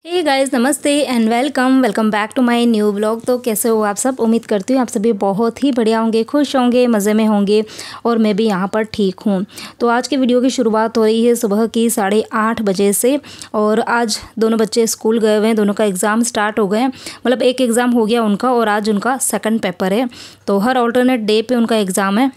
हे guys, नमस्ते and welcome back to my new blog. तो कैसे हो आप सब? उम्मीद करती हूँ आप सभी बहुत ही बढ़िया होंगे, खुश होंगे, मज़े में होंगे और मैं भी यहाँ पर ठीक हूँ। तो आज के वीडियो की शुरुआत हो रही है सुबह की 8:30 बजे से। और आज दोनों बच्चे स्कूल गए हुए हैं, दोनों का एग्ज़ाम स्टार्ट हो गए हैं। मतलब एक एग्ज़ाम हो गया उनका और आज उनका सेकंड पेपर है। तो हर ऑल्टरनेट डे पे उनका एग्ज़ाम है।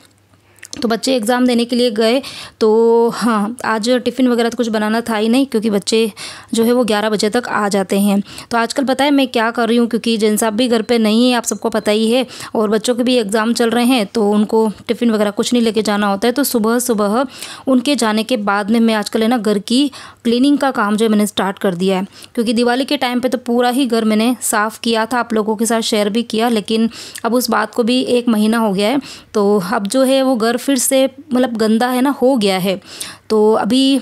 तो बच्चे एग्ज़ाम देने के लिए गए। तो हाँ, आज टिफ़िन वगैरह तो कुछ बनाना था ही नहीं, क्योंकि बच्चे जो है वो 11 बजे तक आ जाते हैं। तो आजकल पता है मैं क्या कर रही हूँ, क्योंकि जिन साहब भी घर पे नहीं है, आप सबको पता ही है, और बच्चों के भी एग्ज़ाम चल रहे हैं, तो उनको टिफ़िन वगैरह कुछ नहीं लेके जाना होता है। तो सुबह सुबह उनके जाने के बाद में मैं आजकल है ना घर की क्लीनिंग का काम जो है मैंने स्टार्ट कर दिया है। क्योंकि दिवाली के टाइम पर तो पूरा ही घर मैंने साफ़ किया था, आप लोगों के साथ शेयर भी किया, लेकिन अब उस बात को भी 1 महीना हो गया है। तो अब जो है वो घर फिर से मतलब गंदा है ना हो गया है। तो अभी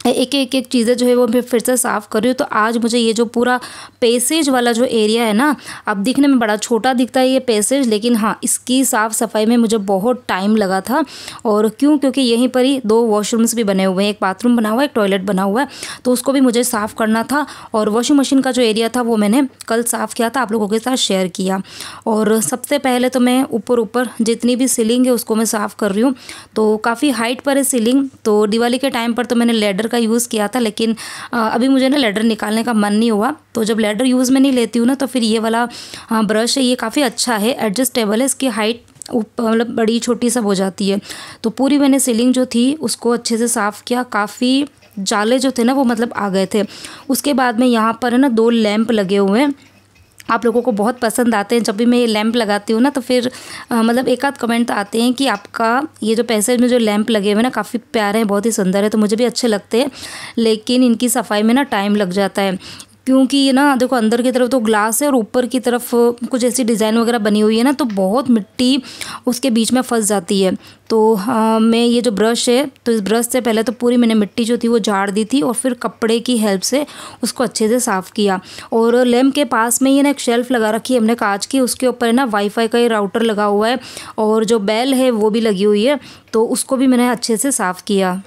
एक चीज़ें जो है वो मैं फिर से साफ़ कर रही हूँ। तो आज मुझे ये जो पूरा पैसेज वाला जो एरिया है ना, अब दिखने में बड़ा छोटा दिखता है ये पैसेज, लेकिन हाँ, इसकी साफ़ सफाई में मुझे बहुत टाइम लगा था। और क्यों? क्योंकि यहीं पर ही 2 वॉशरूम्स भी बने हुए हैं, एक बाथरूम बना हुआ है, एक टॉयलेट बना हुआ है, तो उसको भी मुझे साफ़ करना था। और वॉशिंग मशीन का जो एरिया था वो मैंने कल साफ़ किया था, आप लोगों के साथ शेयर किया। और सबसे पहले तो मैं ऊपर जितनी भी सीलिंग है उसको मैं साफ़ कर रही हूँ। तो काफ़ी हाइट पर है सीलिंग। तो दिवाली के टाइम पर तो मैंने लैडर का यूज़ किया था, लेकिन अभी मुझे ना लैडर निकालने का मन नहीं हुआ। तो जब लैडर यूज़ में नहीं लेती हूँ ना, तो फिर ये वाला ब्रश है, ये काफ़ी अच्छा है, एडजस्टेबल है, इसकी हाइट मतलब बड़ी छोटी सब हो जाती है। तो पूरी मैंने सीलिंग जो थी उसको अच्छे से साफ़ किया। काफ़ी जाले जो थे ना वो मतलब आ गए थे। उसके बाद में यहाँ पर है ना 2 लैंप लगे हुए हैं, आप लोगों को बहुत पसंद आते हैं। जब भी मैं ये लैंप लगाती हूँ ना, तो फिर मतलब एक आध कमेंट आते हैं कि आपका ये जो पैसेज में जो लैंप लगे हुए हैं ना काफ़ी प्यारे हैं, बहुत ही सुंदर है। तो मुझे भी अच्छे लगते हैं, लेकिन इनकी सफाई में ना टाइम लग जाता है। क्योंकि ये ना देखो, अंदर की तरफ तो ग्लास है और ऊपर की तरफ कुछ ऐसी डिज़ाइन वगैरह बनी हुई है ना, तो बहुत मिट्टी उसके बीच में फंस जाती है। तो मैं ये जो ब्रश है, तो इस ब्रश से पहले तो पूरी मैंने मिट्टी जो थी वो झाड़ दी थी, और फिर कपड़े की हेल्प से उसको अच्छे से साफ़ किया। और लैम्प के पास में ये ना एक शेल्फ़ लगा रखी है हमने कांच की, उसके ऊपर है ना वाईफाई का ये राउटर लगा हुआ है, और जो बेल है वो भी लगी हुई है, तो उसको भी मैंने अच्छे से साफ़ किया।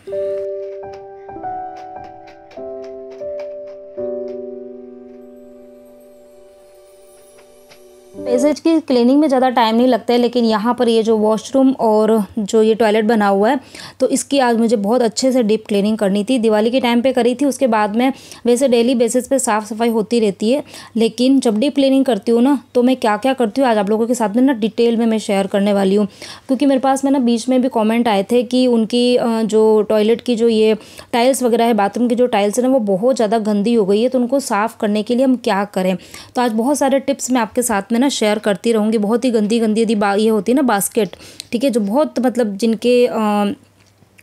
पैसेज की क्लीनिंग में ज़्यादा टाइम नहीं लगता है, लेकिन यहाँ पर ये जो वॉशरूम और जो ये टॉयलेट बना हुआ है, तो इसकी आज मुझे बहुत अच्छे से डीप क्लीनिंग करनी थी। दिवाली के टाइम पे करी थी, उसके बाद में वैसे डेली बेसिस पे साफ़ सफाई होती रहती है, लेकिन जब डीप क्लीनिंग करती हूँ ना, तो मैं क्या क्या करती हूँ आज आप लोगों के साथ में ना डिटेल में मैं शेयर करने वाली हूँ। क्योंकि मेरे पास में ना बीच में भी कॉमेंट आए थे कि उनकी जो टॉयलेट की जो ये टाइल्स वगैरह है, बाथरूम की जो टाइल्स है ना, वो बहुत ज़्यादा गंदी हो गई है, तो उनको साफ़ करने के लिए हम क्या करें। तो आज बहुत सारे टिप्स मैं आपके साथ में ना शेयर करती रहूँगी। बहुत ही गंदी गंदी यदि ये होती है ना बास्केट, ठीक है, जो बहुत मतलब जिनके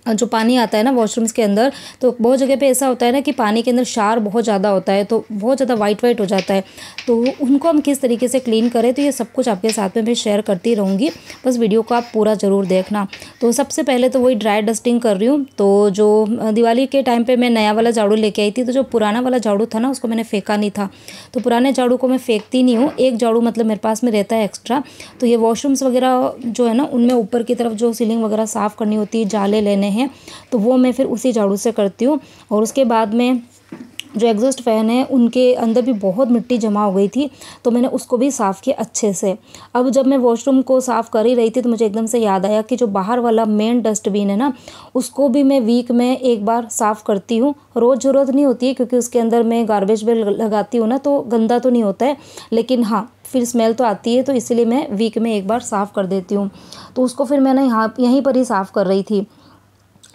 जो पानी आता है ना वॉशरूम्स के अंदर, तो बहुत जगह पे ऐसा होता है ना कि पानी के अंदर क्षार बहुत ज़्यादा होता है, तो बहुत ज़्यादा वाइट हो जाता है। तो उनको हम किस तरीके से क्लीन करें, तो ये सब कुछ आपके साथ में मैं शेयर करती रहूँगी, बस वीडियो को आप पूरा ज़रूर देखना। तो सबसे पहले तो वही ड्राई डस्टिंग कर रही हूँ। तो जो दिवाली के टाइम पर मैं नया वाला झाड़ू लेके आई थी, तो जो पुराना वाला झाड़ू था ना उसको मैंने फेंका नहीं था। तो पुराने झाड़ू को मैं फेंकती नहीं हूँ, एक झाड़ू मतलब मेरे पास में रहता है एक्स्ट्रा। तो ये वॉशरूम्स वगैरह जो है ना, उनमें ऊपर की तरफ जो सीलिंग वगैरह साफ़ करनी होती है, जाले लेने हैं, तो वो मैं फिर उसी झाड़ू से करती हूँ। और उसके बाद में जो एग्जॉस्ट फैन है उनके अंदर भी बहुत मिट्टी जमा हो गई थी, तो मैंने उसको भी साफ़ किया अच्छे से। अब जब मैं वॉशरूम को साफ़ कर ही रही थी, तो मुझे एकदम से याद आया कि जो बाहर वाला मेन डस्टबिन है ना, उसको भी मैं वीक में एक बार साफ़ करती हूँ। रोज़ ज़रूरत नहीं होती है, क्योंकि उसके अंदर मैं गार्बेज बिन लगाती हूँ ना, तो गंदा तो नहीं होता है, लेकिन हाँ फिर स्मेल तो आती है, तो इसलिए मैं वीक में एक बार साफ़ कर देती हूँ। तो उसको फिर मैंने यहीं पर ही साफ़ कर रही थी।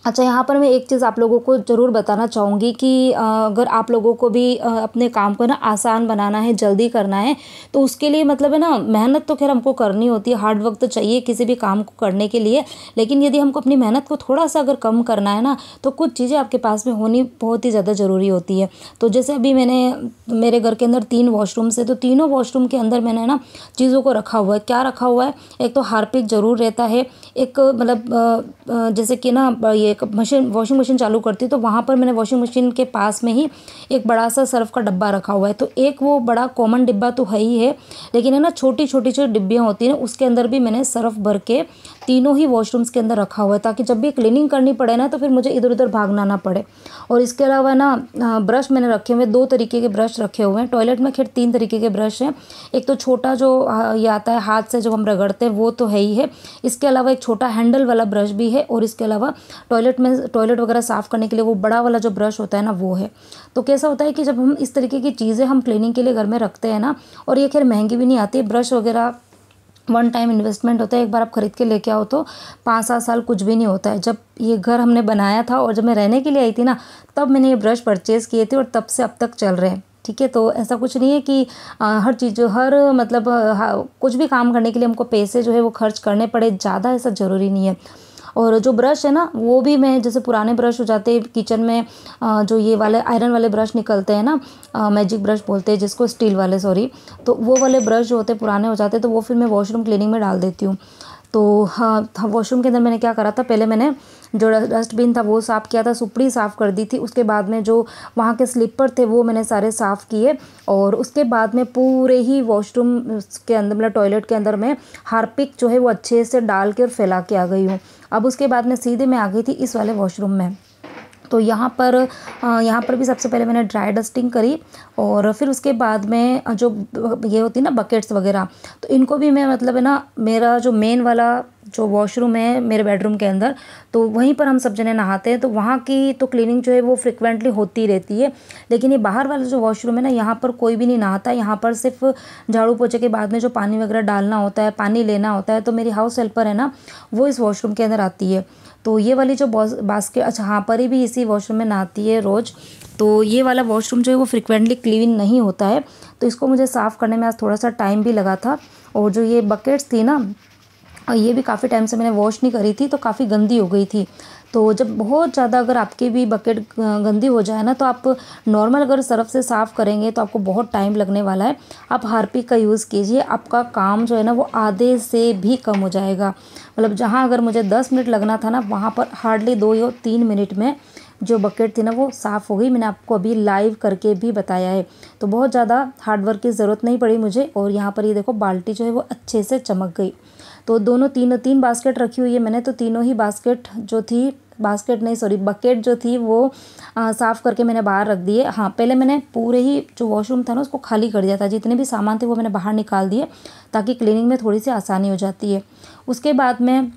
अच्छा, यहाँ पर मैं एक चीज़ आप लोगों को ज़रूर बताना चाहूँगी कि अगर आप लोगों को भी अपने काम को ना आसान बनाना है, जल्दी करना है, तो उसके लिए मतलब है ना, मेहनत तो खैर हमको करनी होती है, हार्ड वर्क तो चाहिए किसी भी काम को करने के लिए, लेकिन यदि हमको अपनी मेहनत को थोड़ा सा अगर कम करना है ना, तो कुछ चीज़ें आपके पास में होनी बहुत ही ज़्यादा ज़रूरी होती है। तो जैसे अभी मेरे घर के अंदर 3 वॉशरूम्स है, तो तीनों वॉशरूम के अंदर मैंने ना चीज़ों को रखा हुआ है। क्या रखा हुआ है? एक तो हार्पिक ज़रूर रहता है, एक मतलब जैसे कि ना ये ये वॉशिंग मशीन चालू करती हूँ तो वहाँ पर मैंने वॉशिंग मशीन के पास में ही एक बड़ा सा सर्फ का डब्बा रखा हुआ है। तो एक वो बड़ा कॉमन डिब्बा तो है ही है, लेकिन है ना छोटी छोटी जो डिब्बियाँ होती हैं उसके अंदर भी मैंने सर्फ भर के तीनों ही वॉशरूम्स के अंदर रखा हुआ है, ताकि जब भी क्लीनिंग करनी पड़े ना तो फिर मुझे इधर उधर भागना ना पड़े। और इसके अलावा ना ब्रश मैंने रखे हुए 2 तरीके के ब्रश रखे हुए हैं। टॉयलेट में खैर 3 तरीके के ब्रश हैं। एक तो छोटा जो ये आता है हाथ से जो हम रगड़ते हैं वो तो है ही है, इसके अलावा एक छोटा हैंडल वाला ब्रश भी है, और इसके अलावा टॉयलेट वगैरह साफ़ करने के लिए वो बड़ा वाला जो ब्रश होता है ना वो है। तो कैसा होता है कि जब हम इस तरीके की चीज़ें हम क्लीनिंग के लिए घर में रखते हैं ना, और ये खैर महंगी भी नहीं आती, ब्रश वगैरह वन टाइम इन्वेस्टमेंट होता है, एक बार आप खरीद के लेके आओ तो 5-7 साल कुछ भी नहीं होता है। जब ये घर हमने बनाया था और जब मैं रहने के लिए आई थी ना, तब मैंने ये ब्रश परचेज़ किए थे और तब से अब तक चल रहे हैं। ठीक है, तो ऐसा कुछ नहीं है कि हर चीज़ मतलब कुछ भी काम करने के लिए हमको पैसे जो है वो खर्च करने पड़े, ज़्यादा ऐसा ज़रूरी नहीं है। और जो ब्रश है ना वो भी मैं, जैसे पुराने ब्रश हो जाते हैं किचन में, जो ये वाले आयरन वाले ब्रश निकलते हैं ना, मैजिक ब्रश बोलते हैं जिसको, स्टील वाले सॉरी, तो वो वाले ब्रश जो होते हैं पुराने हो जाते हैं, तो वो फिर मैं वॉशरूम क्लीनिंग में डाल देती हूँ। तो हाँ, वॉशरूम के अंदर मैंने क्या करा था, पहले मैंने जो डस्टबिन था वो साफ़ किया था, सुपड़ी साफ़ कर दी थी। उसके बाद में जो वहाँ के स्लीपर थे वो मैंने सारे साफ़ किए, और उसके बाद में पूरे ही वॉशरूम के अंदर मतलब टॉयलेट के अंदर में हार्पिक जो है वो अच्छे से डाल के और फैला के आ गई हूँ। अब उसके बाद में सीधे मैं आ गई थी इस वाले वॉशरूम में। तो यहाँ पर भी सबसे पहले मैंने ड्राई डस्टिंग करी, और फिर उसके बाद में जो ये होती है ना बकेट्स वगैरह, तो इनको भी मैं मतलब है ना, मेरा जो मेन वाला जो वॉशरूम है मेरे बेडरूम के अंदर, तो वहीं पर हम सब जने नहाते हैं, तो वहाँ की तो क्लीनिंग जो है वो फ्रिक्वेंटली होती रहती है। लेकिन ये बाहर वाला जो वॉशरूम है ना, यहाँ पर कोई भी नहीं नहाता। यहाँ पर सिर्फ झाड़ू पोछे के बाद में जो पानी वगैरह डालना होता है, पानी लेना होता है, तो मेरी हाउस हेल्पर है ना वो इस वॉशरूम के अंदर आती है। तो ये वाली जो बास्केट, अच्छा हाँ, परी भी इसी वॉशरूम में नहाती है रोज़। तो ये वाला वॉशरूम जो है वो फ्रिक्वेंटली क्लीन नहीं होता है, तो इसको मुझे साफ़ करने में आज थोड़ा सा टाइम भी लगा था। और जो ये बकेट्स थी ना, ये भी काफ़ी टाइम से मैंने वॉश नहीं करी थी, तो काफ़ी गंदी हो गई थी। तो जब बहुत ज़्यादा अगर आपकी भी बकेट गंदी हो जाए ना, तो आप नॉर्मल अगर सर्फ से साफ़ करेंगे तो आपको बहुत टाइम लगने वाला है। आप हार्पिक का यूज़ कीजिए, आपका काम जो है ना वो आधे से भी कम हो जाएगा। मतलब जहाँ अगर मुझे 10 मिनट लगना था ना, वहाँ पर हार्डली 2 या 3 मिनट में जो बकेट थी ना वो साफ़ हो गई। मैंने आपको अभी लाइव करके भी बताया है, तो बहुत ज़्यादा हार्डवर्क की ज़रूरत नहीं पड़ी मुझे। और यहाँ पर ये देखो बाल्टी जो है वो अच्छे से चमक गई। तो तीन बास्केट रखी हुई है मैंने, तो तीनों ही बकेट जो थी वो साफ़ करके मैंने बाहर रख दिए। हाँ, पहले मैंने पूरे ही जो वॉशरूम था ना उसको खाली कर दिया था, जितने भी सामान थे वो मैंने बाहर निकाल दिए, ताकि क्लीनिंग में थोड़ी सी आसानी हो जाती है। उसके बाद में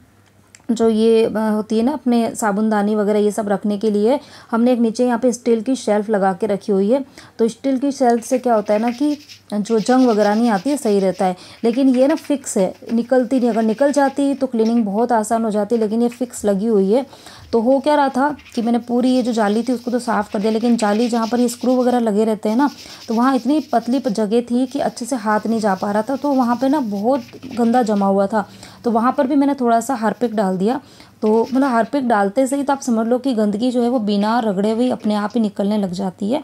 जो ये होती है ना अपने साबुनदानी वगैरह ये सब रखने के लिए, हमने एक नीचे यहाँ पे स्टील की शेल्फ़ लगा के रखी हुई है। तो स्टील की शेल्फ़ से क्या होता है ना कि जो जंग वगैरह नहीं आती है, सही रहता है। लेकिन ये ना फिक्स है, निकलती नहीं। अगर निकल जाती तो क्लीनिंग बहुत आसान हो जाती, लेकिन ये फिक्स लगी हुई है। तो हो क्या रहा था कि मैंने पूरी ये जो जाली थी उसको तो साफ़ कर दिया, लेकिन जाली जहाँ पर ये स्क्रू वगैरह लगे रहते हैं ना, तो वहाँ इतनी पतली जगह थी कि अच्छे से हाथ नहीं जा पा रहा था। तो वहाँ पे ना बहुत गंदा जमा हुआ था, तो वहाँ पर भी मैंने थोड़ा सा हार्पिक डाल दिया। तो मतलब हार्पिक डालते से ही तो आप समझ लो कि गंदगी जो है वो बिना रगड़े हुए अपने आप ही निकलने लग जाती है।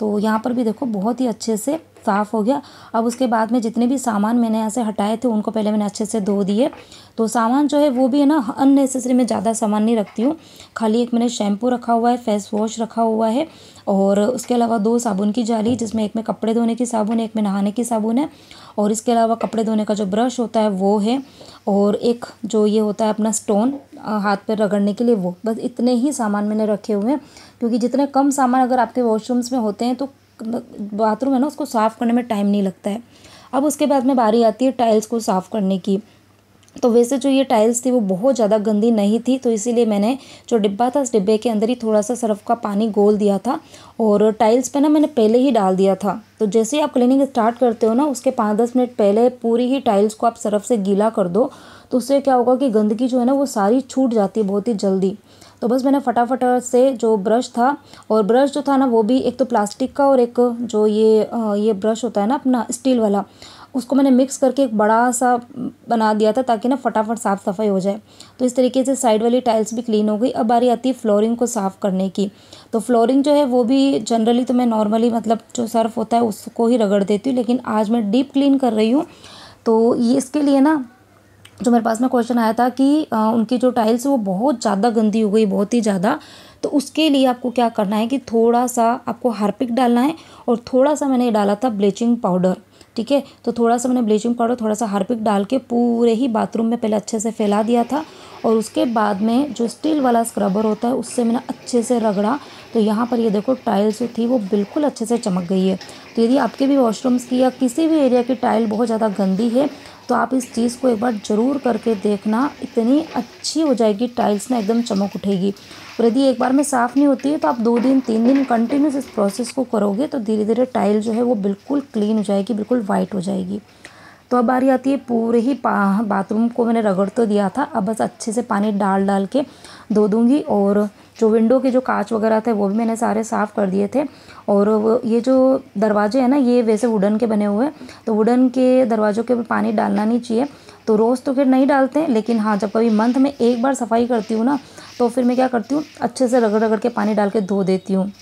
तो यहाँ पर भी देखो बहुत ही अच्छे से साफ़ हो गया। अब उसके बाद में जितने भी सामान मैंने ऐसे हटाए थे उनको पहले मैंने अच्छे से धो दिए। तो सामान जो है वो भी है ना अननेसेसरी में ज़्यादा सामान नहीं रखती हूँ। खाली एक मैंने शैम्पू रखा हुआ है, फेस वॉश रखा हुआ है, और उसके अलावा 2 साबुन की जाली, जिसमें एक में कपड़े धोने की साबुन है, एक में नहाने की साबुन है, और इसके अलावा कपड़े धोने का जो ब्रश होता है वो है, और एक जो ये होता है अपना स्टोन हाथ पर रगड़ने के लिए वो। बस इतने ही सामान मैंने रखे हुए हैं, क्योंकि जितने कम सामान अगर आपके वॉशरूम्स में होते हैं तो बाथरूम है ना उसको साफ़ करने में टाइम नहीं लगता है। अब उसके बाद में बारी आती है टाइल्स को साफ़ करने की। तो वैसे जो ये टाइल्स थी वो बहुत ज़्यादा गंदी नहीं थी, तो इसीलिए मैंने जो डिब्बा था उस डिब्बे के अंदर ही थोड़ा सा सर्फ का पानी घोल दिया था, और टाइल्स पे ना मैंने पहले ही डाल दिया था। तो जैसे ही आप क्लीनिंग स्टार्ट करते हो ना उसके 5-10 मिनट पहले पूरी ही टाइल्स को आप सर्फ से गीला कर दो, तो उससे क्या होगा कि गंदगी जो है ना वो सारी छूट जाती है बहुत ही जल्दी। तो बस मैंने फटाफट से जो ब्रश था, और ब्रश जो था ना वो भी एक तो प्लास्टिक का और एक जो ये ब्रश होता है ना अपना स्टील वाला, उसको मैंने मिक्स करके एक बड़ा सा बना दिया था, ताकि ना फटाफट साफ़ सफाई हो जाए। तो इस तरीके से साइड वाली टाइल्स भी क्लीन हो गई। अब बारी आती है फ्लोरिंग को साफ़ करने की। तो फ्लोरिंग जो है वो भी जनरली तो मैं नॉर्मली मतलब जो सर्फ होता है उसको ही रगड़ देती हूँ, लेकिन आज मैं डीप क्लीन कर रही हूँ। तो ये इसके लिए ना जो मेरे पास में क्वेश्चन आया था कि उनकी जो टाइल्स है वो बहुत ज़्यादा गंदी हो गई, बहुत ही ज़्यादा। तो उसके लिए आपको क्या करना है कि थोड़ा सा आपको हार्पिक डालना है और थोड़ा सा मैंने डाला था ब्लीचिंग पाउडर, ठीक है। तो थोड़ा सा मैंने ब्लीचिंग पाउडर, थोड़ा सा हार्पिक डाल के पूरे ही बाथरूम में पहले अच्छे से फैला दिया था। और उसके बाद में जो स्टील वाला स्क्रबर होता है उससे मैंने अच्छे से रगड़ा। तो यहाँ पर ये देखो टाइल्स जो थी वो बिल्कुल अच्छे से चमक गई है। तो यदि आपके भी वॉशरूम्स की या किसी भी एरिया की टाइल बहुत ज़्यादा गंदी है तो आप इस चीज़ को एक बार ज़रूर करके देखना, इतनी अच्छी हो जाएगी टाइल्स ना, एकदम चमक उठेगी। और यदि एक बार में साफ़ नहीं होती है तो आप 2 दिन 3 दिन कंटिन्यूस इस प्रोसेस को करोगे तो धीरे धीरे टाइल जो है वो बिल्कुल क्लीन हो जाएगी, बिल्कुल वाइट हो जाएगी। तो अब बारी आती है, पूरे ही बाथरूम को मैंने रगड़ तो दिया था, अब बस अच्छे से पानी डाल डाल के धो दूँगी। और जो विंडो के जो कांच वगैरह थे वो भी मैंने सारे साफ़ कर दिए थे। और वो ये जो दरवाजे हैं ना, ये वैसे वुडन के बने हुए हैं, तो वुडन के दरवाज़ों के ऊपर पानी डालना नहीं चाहिए। तो रोज़ तो खैर नहीं डालते हैं, लेकिन हाँ जब कभी मंथ में एक बार सफाई करती हूँ ना तो फिर मैं क्या करती हूँ, अच्छे से रगड़ रगड़ के पानी डाल के धो देती हूँ।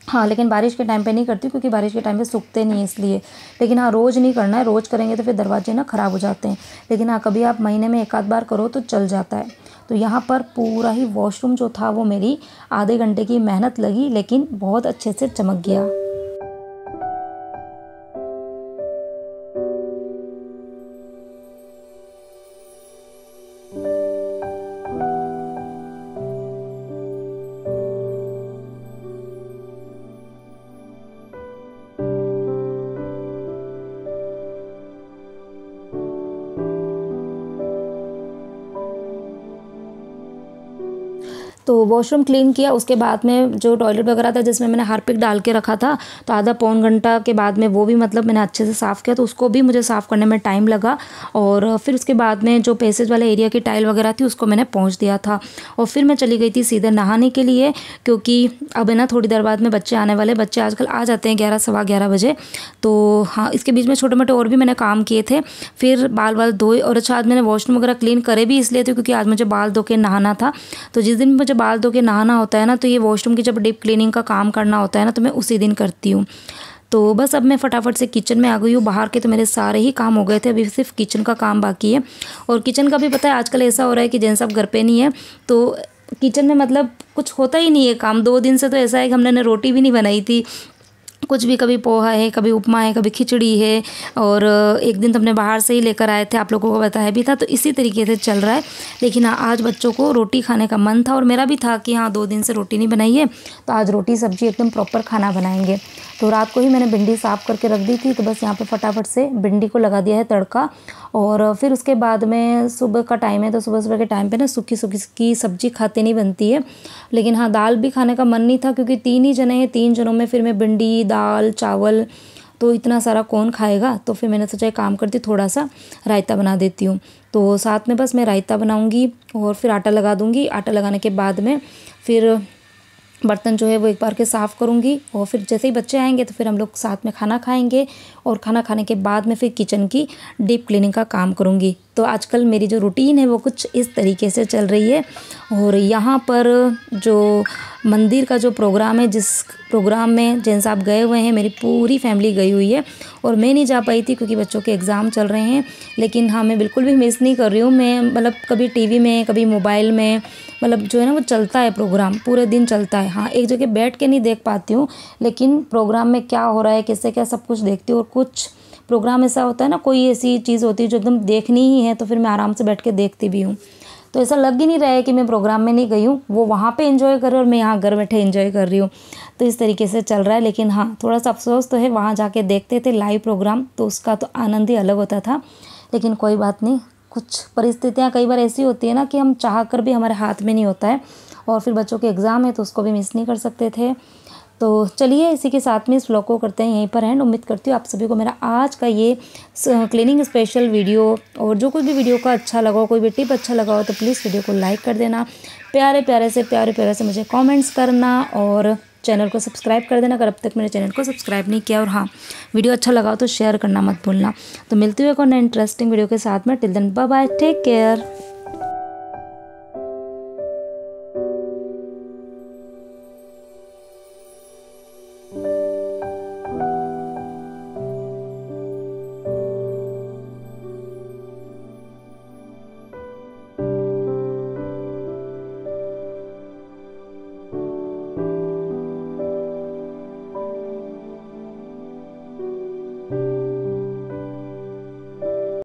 हाँ, लेकिन बारिश के टाइम पे नहीं करती क्योंकि बारिश के टाइम पे सूखते नहीं है इसलिए। लेकिन हाँ, रोज़ नहीं करना है, रोज़ करेंगे तो फिर दरवाजे ना ख़राब हो जाते हैं। लेकिन हाँ, कभी आप महीने में एक आध बार करो तो चल जाता है। तो यहाँ पर पूरा ही वॉशरूम जो था वो मेरी आधे घंटे की मेहनत लगी, लेकिन बहुत अच्छे से चमक गया। तो वॉशरूम क्लीन किया, उसके बाद में जो टॉयलेट वगैरह था जिसमें मैंने हार्पिक डाल के रखा था, तो आधा पौन घंटा के बाद में वो भी मतलब मैंने अच्छे से साफ़ किया। तो उसको भी मुझे साफ़ करने में टाइम लगा। और फिर उसके बाद में जो पैसेज वाले एरिया की टाइल वगैरह थी उसको मैंने पोंछ दिया था। और फिर मैं चली गई थी सीधे नहाने के लिए, क्योंकि अब है ना थोड़ी देर बाद में बच्चे आने वाले, बच्चे आजकल आ जाते हैं 11 सवा 11 बजे। तो हाँ, इसके बीच में छोटे मोटे और भी मैंने काम किए थे। फिर बाल वाल धोए, और अच्छा आज मैंने वॉशरूम वगैरह क्लीन करे भी इसलिए थे क्योंकि आज मुझे बाल धो के नहाना था। तो जिस दिन मुझे बाल धो के नहाना होता है ना, तो ये वॉशरूम की जब डीप क्लीनिंग का काम करना होता है ना, तो मैं उसी दिन करती हूँ। तो बस अब मैं फटाफट से किचन में आ गई हूँ। बाहर के तो मेरे सारे ही काम हो गए थे, अभी सिर्फ किचन का काम बाकी है। और किचन का भी पता है आजकल ऐसा हो रहा है कि जैसे सब घर पे नहीं है तो किचन में मतलब कुछ होता ही नहीं है काम। 2 दिन से तो ऐसा है कि हमने रोटी भी नहीं बनाई थी, कुछ भी, कभी पोहा है, कभी उपमा है, कभी खिचड़ी है। और एक दिन तो हमने बाहर से ही लेकर आए थे, आप लोगों को बताया भी था। तो इसी तरीके से चल रहा है। लेकिन हाँ, आज बच्चों को रोटी खाने का मन था और मेरा भी था कि हाँ 2 दिन से रोटी नहीं बनाई है, तो आज रोटी सब्जी एकदम प्रॉपर खाना बनाएंगे। तो रात को ही मैंने भिंडी साफ़ करके रख दी थी, तो बस यहाँ पर फटाफट से भिंडी को लगा दिया है तड़का। और फिर उसके बाद में सुबह का टाइम है, तो सुबह सुबह के टाइम पे ना सूखी सूखी की सब्ज़ी खाते नहीं बनती है। लेकिन हाँ, दाल भी खाने का मन नहीं था क्योंकि 3 ही जने हैं, 3 जनों में फिर मैं भिंडी, दाल, चावल, तो इतना सारा कौन खाएगा। तो फिर मैंने सोचा एक काम करती, थोड़ा सा रायता बना देती हूँ। तो साथ में बस मैं रायता बनाऊँगी और फिर आटा लगा दूँगी। आटा लगाने के बाद में फिर बर्तन जो है वो एक बार के साफ़ करूँगी। और फिर जैसे ही बच्चे आएंगे तो फिर हम लोग साथ में खाना खाएंगे। और खाना खाने के बाद में फिर किचन की डीप क्लीनिंग का काम करूँगी। तो आजकल मेरी जो रूटीन है वो कुछ इस तरीके से चल रही है। और यहाँ पर जो मंदिर का जो प्रोग्राम है, जिस प्रोग्राम में जैन साहब गए हुए हैं, मेरी पूरी फैमिली गई हुई है। और मैं नहीं जा पाई थी क्योंकि बच्चों के एग्ज़ाम चल रहे हैं। लेकिन हाँ, मैं बिल्कुल भी मिस नहीं कर रही हूँ। मैं मतलब कभी टीवी में, कभी मोबाइल में, मतलब जो है ना वो चलता है, प्रोग्राम पूरे दिन चलता है। हाँ, एक जगह बैठ के नहीं देख पाती हूँ, लेकिन प्रोग्राम में क्या हो रहा है, किससे क्या, सब कुछ देखती हूँ। और कुछ प्रोग्राम ऐसा होता है ना, कोई ऐसी चीज़ होती है जो एकदम देखनी ही है, तो फिर मैं आराम से बैठ के देखती भी हूँ। तो ऐसा लग ही नहीं रहा है कि मैं प्रोग्राम में नहीं गई हूँ, वो वहाँ पे एंजॉय कर रही हूँ और मैं यहाँ घर बैठे एंजॉय कर रही हूँ। तो इस तरीके से चल रहा है। लेकिन हाँ, थोड़ा सा अफसोस तो है, वहाँ जाके देखते थे लाइव प्रोग्राम तो उसका तो आनंद ही अलग होता था। लेकिन कोई बात नहीं, कुछ परिस्थितियाँ कई बार ऐसी होती है ना कि हम चाह कर भी हमारे हाथ में नहीं होता है। और फिर बच्चों के एग्ज़ाम है तो उसको भी मिस नहीं कर सकते थे। तो चलिए, इसी के साथ में इस व्लॉग को करते हैं यहीं पर एंड। उम्मीद करती हूँ आप सभी को मेरा आज का ये क्लीनिंग स्पेशल वीडियो, और जो कोई भी वीडियो का अच्छा लगा हो, कोई भी टिप अच्छा लगा हो, तो प्लीज़ वीडियो को लाइक कर देना, प्यारे प्यारे से मुझे कमेंट्स करना, और चैनल को सब्सक्राइब कर देना अगर अब तक मेरे चैनल को सब्सक्राइब नहीं किया। और हाँ, वीडियो अच्छा लगा हो तो शेयर करना मत भूलना। तो मिलती हूँ एक और नए इंटरेस्टिंग वीडियो के साथ में। Till then bye bye, take care.